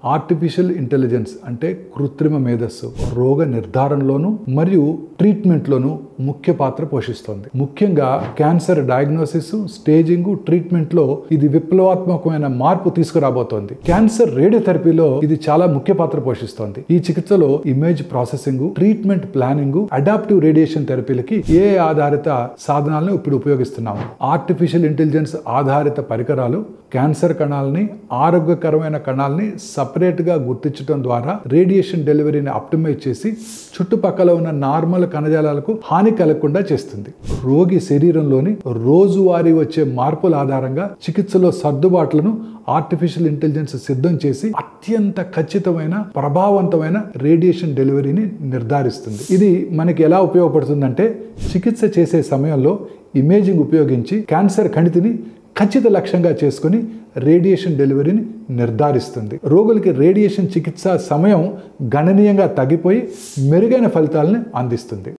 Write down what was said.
Artificial intelligence అంటే కృత్రిమ మేధస్సు రోగ నిర్ధారణలోను మరియు ట్రీట్మెంట్లోను ముఖ్య పాత్ర పోషిస్తోంది. ముఖ్యంగా క్యాన్సర్ డయాగ్నోసిస్, స్టేజింగ్, ట్రీట్మెంట్లో ఇది విప్లవాత్మకమైన మార్పు తీసుకురాబోతోంది. క్యాన్సర్ రేడియోథెరపీలో ఇది చాలా ముఖ్య పాత్ర పోషిస్తోంది. ఈ చికిత్సలో image processing, treatment planning, adaptive radiation థెరపీలకి AI ఆధారిత సాధనాలను ఇప్పుడు ఉపయోగిస్తున్నాము. ఆర్టిఫిషియల్ ఇంటెలిజెన్స్ ఆధారిత పరికరాలు క్యాన్సర్ కణాలని, ఆరోగ్యకరమైన కణాలని సపరేట్ గా గుర్తించడం ద్వారా రేడియేషన్ డెలివరీని ఆప్టిమైజ్ చేసి చుట్టుపక్కల ఉన్న నార్మల్ కణజాలాలకు హాని కలగకుండా చేస్తుంది. రోగి శరీరంలోని రోజువారీ వచ్చే మార్పుల ఆధారంగా చికిత్సలో సర్దుబాట్లను ఆర్టిఫిషియల్ ఇంటెలిజెన్స్ సిద్ధం చేసి అత్యంత ఖచ్చితమైన, ప్రభావవంతమైన రేడియేషన్ డెలివరీని నిర్ధారిస్తుంది. ఇది మనకి ఎలా ఉపయోగపడుతుందంటే, చికిత్స చేసే సమయంలో ఇమేజింగ్ ఉపయోగించి క్యాన్సర్ కణితిని ఖచ్చిత లక్ష్యంగా చేసుకుని రేడియేషన్ డెలివరీని నిర్ధారిస్తుంది. రోగులకి రేడియేషన్ చికిత్స సమయం గణనీయంగా తగ్గిపోయి మెరుగైన ఫలితాలను అందిస్తుంది.